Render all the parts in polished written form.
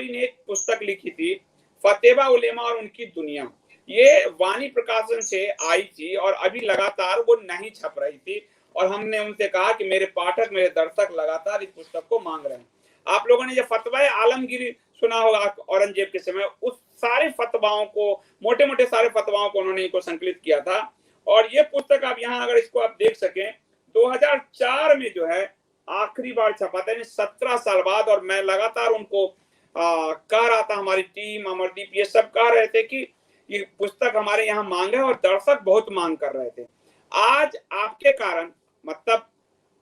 Sorry ने एक पुस्तक लिखी थी, फतेवा उलेमा और उनकी दुनिया। ये वाणी प्रकाशन से आई थी और अभी लगातार वो नहीं छप रही थी, और हमने उनसे कहा कि मेरे पाठक, मेरे दर्शक लगातार इस पुस्तक को मांग रहे हैं। आप लोगों ने जो फतवा आलमगीर सुना होगा औरंगजेब के समय, उस सारे फतवाओं को, मोटे मोटे सारे फतवाओं को उन्होंने इनको संकलित किया था। और ये पुस्तक आप यहाँ अगर इसको आप देख सकें, 2004 में जो है आखिरी बार छपा था, 17 साल बाद। और मैं लगातार उनको कह रहा था, हमारी टीम, अमरदीप, ये सब कह रहे थे कि ये पुस्तक हमारे यहाँ मांग है, और दर्शक बहुत मांग कर रहे थे। आज आपके कारण, मतलब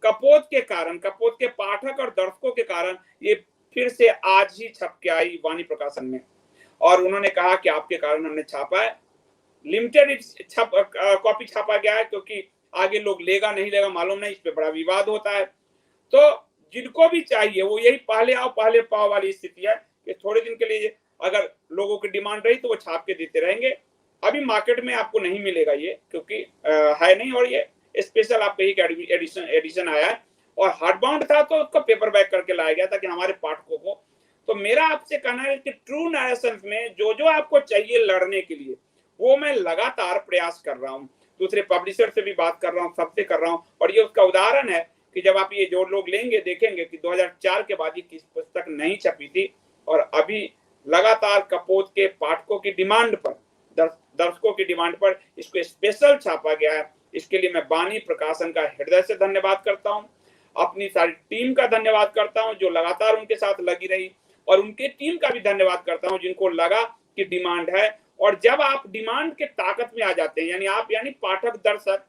कपोत के कारण, कपोत के पाठक और दर्शकों के कारण ये फिर से आज ही छप के आई वाणी प्रकाशन में। और उन्होंने कहा कि आपके कारण हमने छापा है, लिमिटेड कॉपी छापा गया है, क्योंकि आगे लोग लेगा नहीं लेगा मालूम नहीं, इस पे बड़ा विवाद होता है। तो जिनको भी चाहिए वो यही पहले आओ पहले पाओ वाली स्थिति है कि थोड़े दिन के लिए अगर लोगों की डिमांड रही तो वो छाप के देते रहेंगे। अभी मार्केट में आपको नहीं मिलेगा ये, क्योंकि है नहीं, और ये स्पेशल आपके ही एडिशन आया है, और हार्ड बाउंड था तो उसको पेपर बैक करके लाया गया था कि हमारे पाठकों को। तो मेरा आपसे कहना है कि ट्रू नरेशन में जो जो आपको चाहिए लड़ने के लिए, वो मैं लगातार प्रयास कर रहा हूँ। दूसरे पब्लिशर से भी बात कर रहा हूँ, सबसे कर रहा हूँ। और ये उसका उदाहरण है कि जब आप ये जो लोग लेंगे देखेंगे कि 2004 के बाद ये किस पुस्तक नहीं छपी थी, और अभी लगातार कपोत के पाठकों की डिमांड पर, दर्शकों की डिमांड पर इसको स्पेशल छापा गया है। इसके लिए मैं वाणी प्रकाशन का हृदय से धन्यवाद करता हूँ, अपनी सारी टीम का धन्यवाद करता हूँ जो लगातार उनके साथ लगी रही, और उनके टीम का भी धन्यवाद करता हूँ जिनको लगा कि डिमांड है। और जब आप डिमांड के ताकत में आ जाते हैं, यानी पाठक, दर्शक,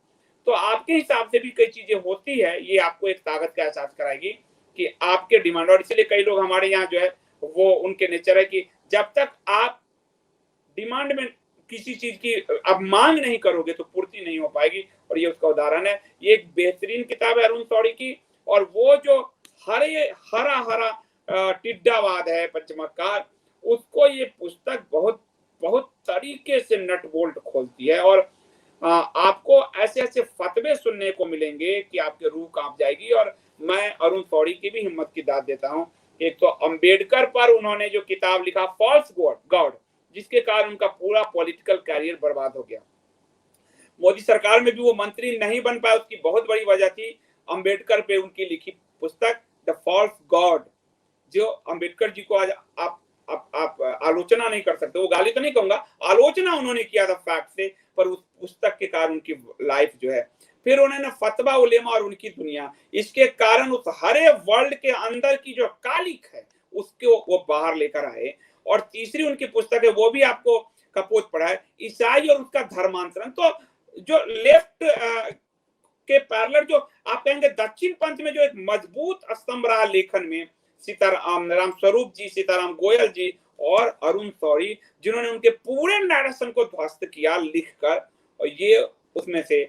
तो आपके हिसाब से भी कई चीजें होती है, ये आपको एक ताकत का एहसास कराएगी कि आपके डिमांड। और इसलिए कई लोग हमारे यहाँ जो है वो उनके नेचर है कि जब तक आप डिमांड में किसी चीज की आप मांग नहीं करोगे तो पूर्ति नहीं हो पाएगी। और ये उसका उदाहरण है। ये एक बेहतरीन किताब है अरुण शौरी की, और वो जो हरा हरा टिड्डावाद है पंचमकार, उसको ये पुस्तक बहुत बहुत तरीके से नट बोल्ट खोलती है। और आपको ऐसे ऐसे फतवे सुनने को मिलेंगे कि आपके रूह कांप जाएगी। और मैं अरुण शौरी की भी हिम्मत की दाद देता हूँ। एक तो अंबेडकर पर उन्होंने जो किताब लिखा, फॉल्स गॉड, जिसके कारण उनका पूरा पॉलिटिकल कैरियर बर्बाद हो गया। मोदी सरकार में भी वो मंत्री नहीं बन पाए, उसकी बहुत बड़ी वजह थी अंबेडकर पे उनकी लिखी पुस्तक द फॉल्स गॉड, जो अंबेडकर जी को आज आप आलोचना नहीं कर सकते। वो गाली तो नहीं कहूंगा, आलोचना उन्होंने किया था फैक्ट से, पर उस पुस्तक के कारण उनकी लाइफ जो है। फिर उन्होंने फतवा उलेमा और उनकी दुनिया, इसके कारण उस हरे वर्ल्ड के अंदर की जो कालिक है उसको वो बाहर लेकर आए। और तीसरी उनकी पुस्तक है, वो भी आपको कपोत पढ़ा है, ईसाई और उसका धर्मांतरण। तो जो लेफ्ट के पैरेलल, जो आप कहेंगे दक्षिण पंथ में जो एक मजबूत स्तंभ रहा लेखन में, सीताराम स्वरूप जी, सीताराम गोयल जी और अरुण शौरी, जिन्होंने उनके पूरे नैरेशन को ध्वस्त किया लिखकर। और ये उसमें से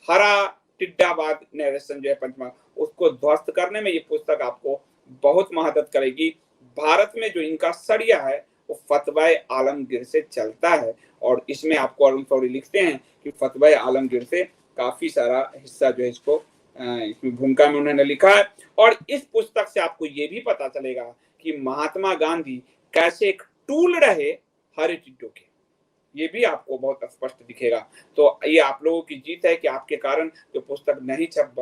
हरा टिड्डावाद नैरेशन जो है पंचमा, उसको ध्वस्त करने में ये पुस्तक आपको बहुत मदद करेगी। भारत में जो इनका सरिया है वो फतवाए आलमगीर से चलता है, और इसमें आपको अरुण शौरी लिखते हैं कि फतवाए आलमगीर से काफी सारा हिस्सा जो है इसको इसमें भूमिका में उन्होंने लिखा है। और इस पुस्तक से आपको ये भी पता चलेगा कि महात्मा गांधी कैसे एक टूल रहे हरे टिड्डों के, ये भी आपको बहुत स्पष्ट दिखेगा। तो ये आप लोगों की जीत है कि आपके कारण जो पुस्तक नहीं छप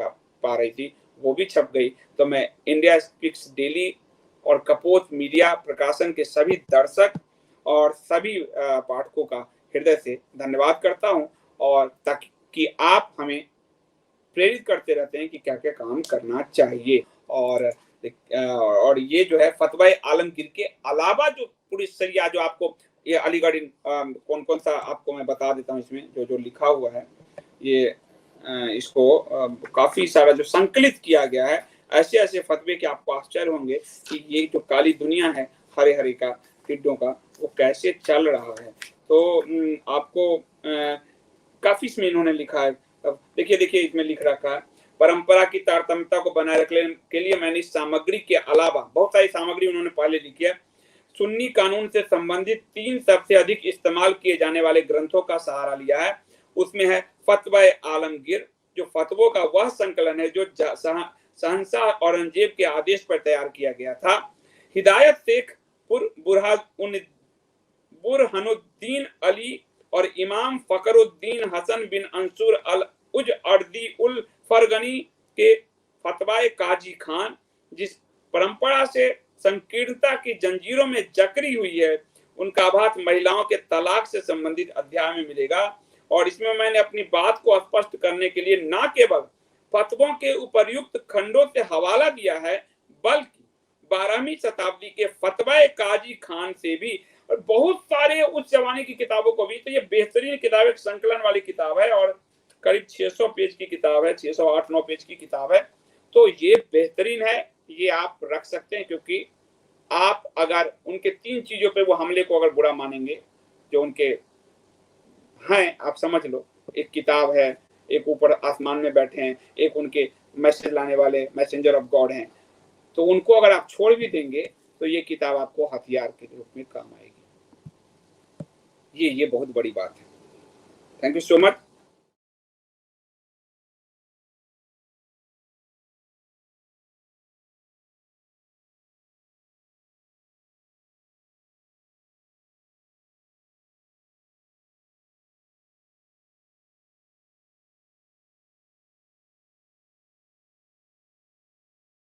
पा रही थी वो भी छप गई। तो मैं इंडिया स्पीक्स डेली और कपोत मीडिया प्रकाशन के सभी दर्शक और सभी पाठकों का हृदय से धन्यवाद करता हूं, और ताकि आप हमें प्रेरित करते रहते हैं कि क्या क्या काम करना चाहिए। और ये जो है फतवा आलमगीर के अलावा जो पूरी सरिया जो आपको ये अलीगढ़ कौन कौन सा आपको मैं बता देता हूँ, इसमें जो जो लिखा हुआ है ये इसको काफी सारा जो संकलित किया गया है, ऐसे ऐसे फतवे के आपको आश्चर्य होंगे कि ये जो काली दुनिया है हरे हरे का टिड्डों का, वो कैसे चल रहा है। तो आपको काफी इसमें इन्होंने लिखा है। देखिए इसमें लिख रखा है, परंपरा की तारतम्यता को बनाए रखने के लिए मैंने इस सामग्री के अलावा बहुत सारी सामग्री उन्होंने पहले लिखी है। सुन्नी कानून से संबंधित 3 सबसे अधिक इस्तेमाल किए जाने वाले ग्रंथों का सहारा लिया है। उसमें है फतवा आलमगीर, जो फतवों का वह संकलन है जो शहंशाह औरंगजेब के आदेश पर तैयार किया गया था। हिदायत शेख बुरहानुद्दीन अली और इमाम फकरुद्दीन हसन बिन अंसुर अल उज अर्दी उल फरगनी के फतवाए काजी खान, जिस परंपरा से संकीर्णता की जंजीरों में जकड़ी हुई है, उनका आभास महिलाओं के तलाक से संबंधित अध्याय में मिलेगा। और इसमें मैंने अपनी बात को स्पष्ट करने के लिए न केवल फतवों के उपर्युक्त खंडों से हवाला दिया है, बल्कि 12वीं शताब्दी के फतवाए काजी खान से भी और बहुत सारे उस जमाने की किताबों को भी। तो ये बेहतरीन किताब, एक संकलन वाली किताब है और करीब 600 पेज की किताब है, 608-9 पेज की किताब है। तो ये बेहतरीन है, ये आप रख सकते हैं, क्योंकि आप अगर उनके 3 चीजों पे वो हमले को अगर बुरा मानेंगे जो उनके हैं, आप समझ लो, एक किताब है, एक ऊपर आसमान में बैठे हैं, एक उनके मैसेज लाने वाले मैसेंजर ऑफ गॉड हैं, तो उनको अगर आप छोड़ भी देंगे तो ये किताब आपको हथियार के रूप में काम आएगी। ये बहुत बड़ी बात है। Thank you so much.